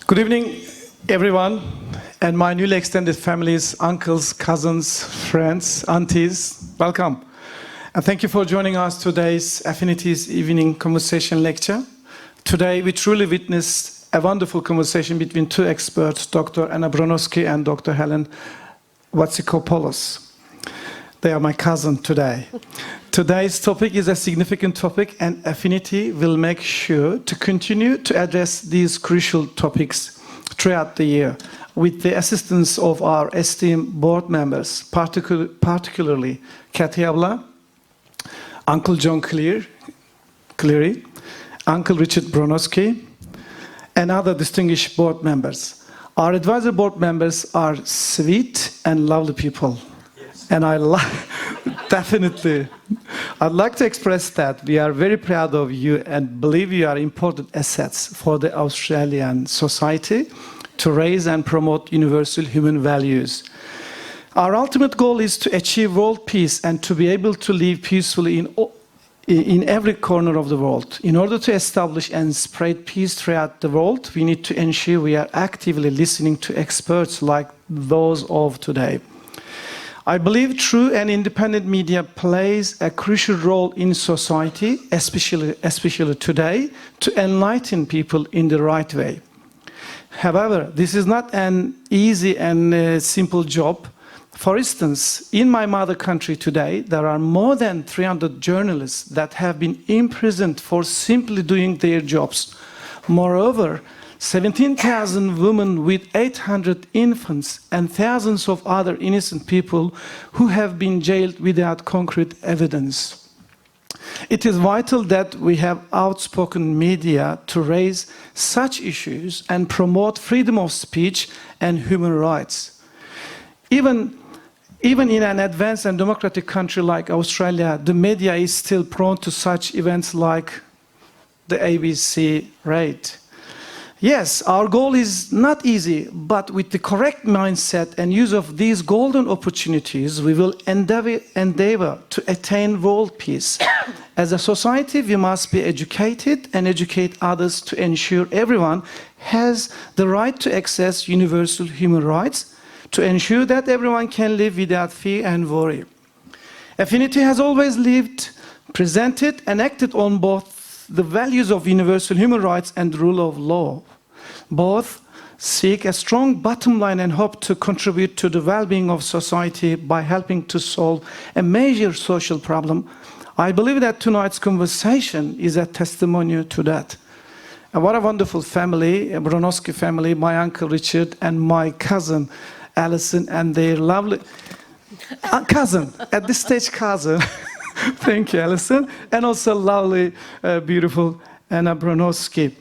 Good evening, everyone, and my newly extended families, uncles, cousins, friends, aunties. Welcome. And thank you for joining us today's Affinity's Evening Conversation Lecture. Today, we truly witnessed a wonderful conversation between two experts, Dr. Anna Broinowski and Dr. Helen Watsikopoulos. They are my cousin today. Today's topic is a significant topic, and Affinity will make sure to continue to address these crucial topics throughout the year with the assistance of our esteemed board members, particularly Kathy Abla, Uncle John Cleary, Uncle Richard Broinowski, and other distinguished board members. Our advisory board members are sweet and lovely people. And definitely, I'd like to express that we are very proud of you and believe you are important assets for the Australian society to raise and promote universal human values. Our ultimate goal is to achieve world peace and to be able to live peacefully in every corner of the world. In order to establish and spread peace throughout the world, we need to ensure we are actively listening to experts like those of today. I believe true and independent media plays a crucial role in society, especially today, to enlighten people in the right way. However, this is not an easy and simple job. For instance, in my mother country today, there are more than 300 journalists that have been imprisoned for simply doing their jobs. Moreover, 17,000 women with 800 infants and thousands of other innocent people who have been jailed without concrete evidence. It is vital that we have outspoken media to raise such issues and promote freedom of speech and human rights. Even in an advanced and democratic country like Australia, the media is still prone to such events like the ABC raid. Yes, our goal is not easy, but with the correct mindset and use of these golden opportunities, we will endeavor to attain world peace. As a society, we must be educated and educate others to ensure everyone has the right to access universal human rights, to ensure that everyone can live without fear and worry. Affinity has always lived, presented, and acted on both the values of universal human rights and the rule of law. Both seek a strong bottom line and hope to contribute to the well-being of society by helping to solve a major social problem. I believe that tonight's conversation is a testimony to that. And what a wonderful family, a Broinowski family, my Uncle Richard and my cousin Alison and their lovely cousin, at this stage cousin. Thank you, Alison. And also lovely, beautiful Anna Broinowski.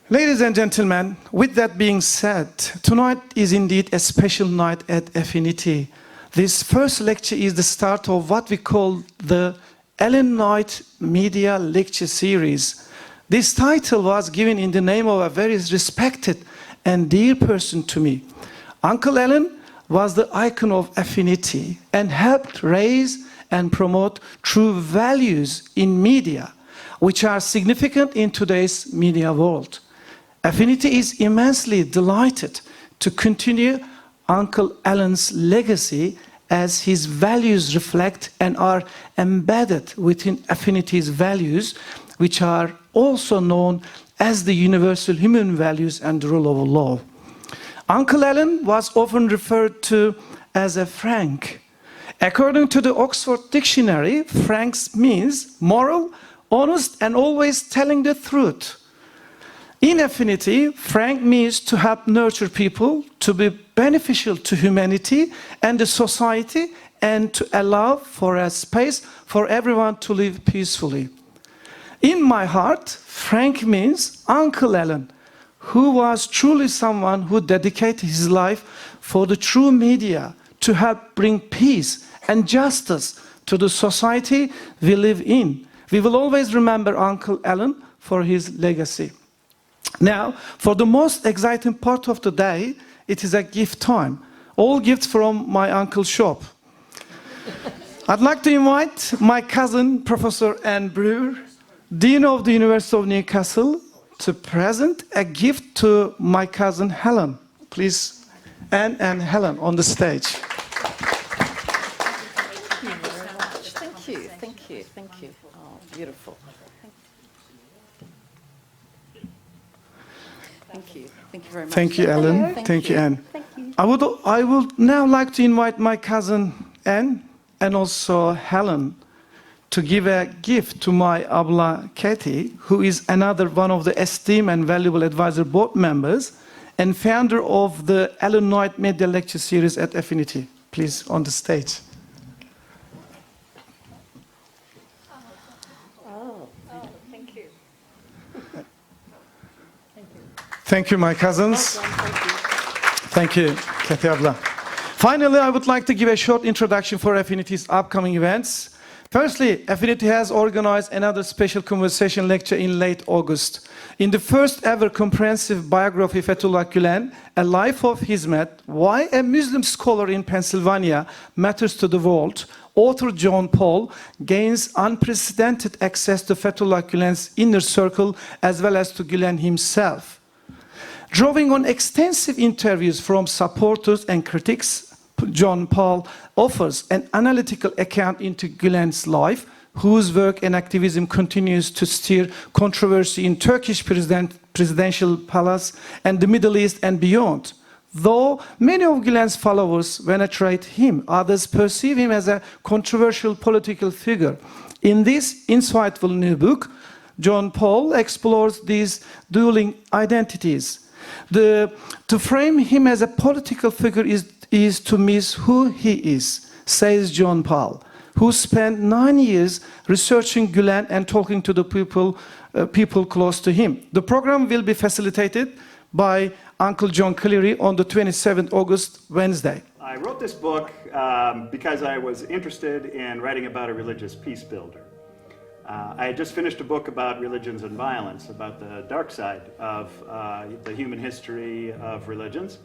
Ladies and gentlemen, with that being said, tonight is indeed a special night at Affinity. This first lecture is the start of what we call the Ellen Knight Media Lecture Series. This title was given in the name of a very respected and dear person to me. Uncle Ellen was the icon of Affinity and helped raise and promote true values in media, which are significant in today's media world. Affinity is immensely delighted to continue Uncle Allen's legacy as his values reflect and are embedded within Affinity's values, which are also known as the universal human values and the rule of law. Uncle Allen was often referred to as a frank. According to the Oxford Dictionary, franks means moral, honest, and always telling the truth. In Affinity, frank means to help nurture people, to be beneficial to humanity and the society, and to allow for a space for everyone to live peacefully. In my heart, frank means Uncle Allen, who was truly someone who dedicated his life for the true media to help bring peace and justice to the society we live in. We will always remember Uncle Allen for his legacy. Now, for the most exciting part of the day, it is a gift time. All gifts from my uncle's shop. I'd like to invite my cousin, Professor Anne Brewer, Dean of the University of Newcastle, to present a gift to my cousin Helen. Please, Anne and Helen on the stage. Thank you, thank you, thank you. Oh, beautiful. Thank you. Thank you very much. Thank you, Ellen. Hello. Thank you, Anne. Thank you. I would now like to invite my cousin Anne and also Helen to give a gift to my abla Katie, who is another one of the esteemed and valuable advisor board members and founder of the Alumni Media Lecture Series at Affinity. Please, on the stage. Thank you. Thank you, my cousins. Thank you, Katie abla. Finally, I would like to give a short introduction for Affinity's upcoming events. Firstly, Affinity has organized another special conversation lecture in late August. In the first ever comprehensive biography of Fethullah Gülen, A Life of Hizmet, Why a Muslim Scholar in Pennsylvania Matters to the World, author John Paul gains unprecedented access to Fethullah Gülen's inner circle as well as to Gülen himself. Drawing on extensive interviews from supporters and critics, John Paul offers an analytical account into Gülen's life, whose work and activism continues to stir controversy in Turkish presidential palace and the Middle East and beyond. Though many of Gülen's followers venerate him, others perceive him as a controversial political figure. In this insightful new book, John Paul explores these dueling identities. To frame him as a political figure is to miss who he is, says John Paul, who spent 9 years researching Gülen and talking to the people close to him. The program will be facilitated by Uncle John Cleary on the 27th August, Wednesday. I wrote this book because I was interested in writing about a religious peace builder. I had just finished a book about religions and violence, about the dark side of the human history of religions.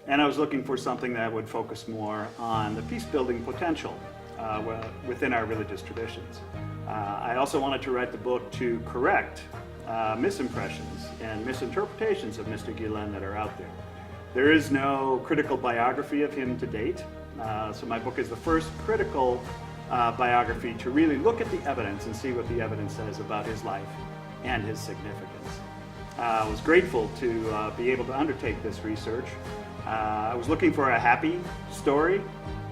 And I was looking for something that would focus more on the peace-building potential within our religious traditions. I also wanted to write the book to correct misimpressions and misinterpretations of Mr. Gülen that are out there. There is no critical biography of him to date, so my book is the first critical biography to really look at the evidence and see what the evidence says about his life and his significance. I was grateful to be able to undertake this research. I was looking for a happy story.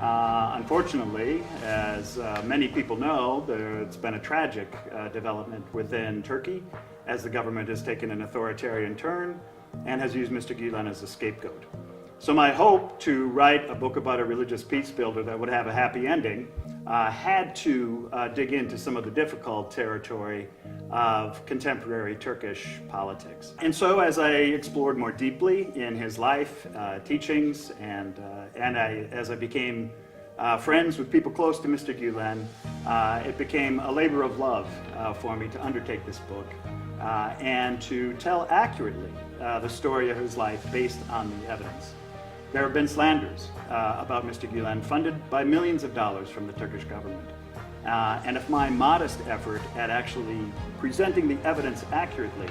Unfortunately, as many people know, it's been a tragic development within Turkey as the government has taken an authoritarian turn and has used Mr. Gülen as a scapegoat. So my hope to write a book about a religious peace builder that would have a happy ending had to dig into some of the difficult territory of contemporary Turkish politics. And so as I explored more deeply in his life, teachings, and as I became friends with people close to Mr. Gülen, it became a labor of love for me to undertake this book and to tell accurately the story of his life based on the evidence. There have been slanders about Mr. Gülen funded by millions of dollars from the Turkish government. And if my modest effort at actually presenting the evidence accurately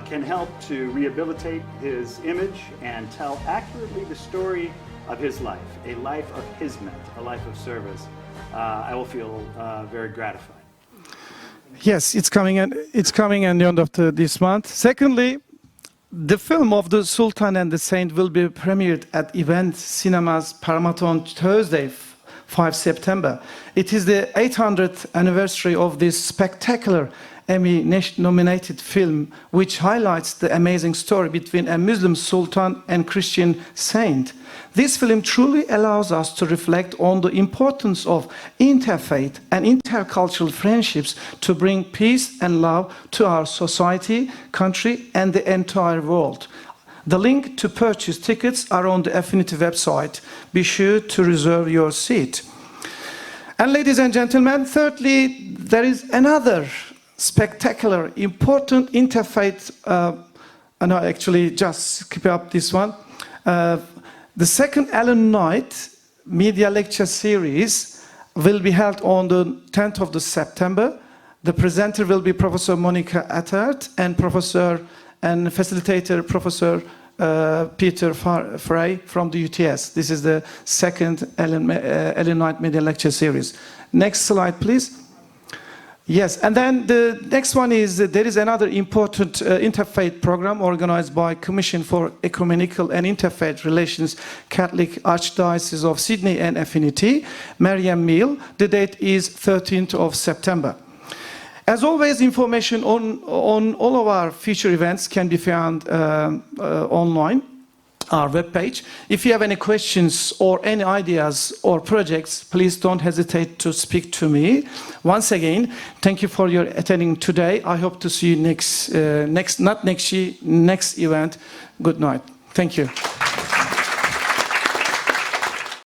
can help to rehabilitate his image and tell accurately the story of his life, a life of hizmet, a life of service, I will feel very gratified. Yes, it's coming at the end of this month. Secondly, the film of the Sultan and the Saint will be premiered at Event Cinemas Paramaton Thursday, 5 September. It is the 800th anniversary of this spectacular Emmy-nominated film, which highlights the amazing story between a Muslim Sultan and Christian saint. This film truly allows us to reflect on the importance of interfaith and intercultural friendships to bring peace and love to our society, country, and the entire world. The link to purchase tickets are on the Affinity website. Be sure to reserve your seat. And ladies and gentlemen, thirdly, there is another spectacular, important interfaith, no, actually, just skip up this one. The second Alumni Media Lecture Series will be held on the 10th of September The presenter will be Professor Monica Attard and facilitator Professor Peter Frey from the UTS. This is the second Ellen White Media Lecture Series. Next slide, please. Yes, and then the next one is there is another important interfaith program organized by Commission for Ecumenical and Interfaith Relations, Catholic Archdiocese of Sydney and Affinity, Mariam Meal. The date is 13th of September. As always, information on all of our future events can be found online, our webpage. If you have any questions or any ideas or projects, please don't hesitate to speak to me. Once again, thank you for your attending today. I hope to see you next event. Good night. Thank you.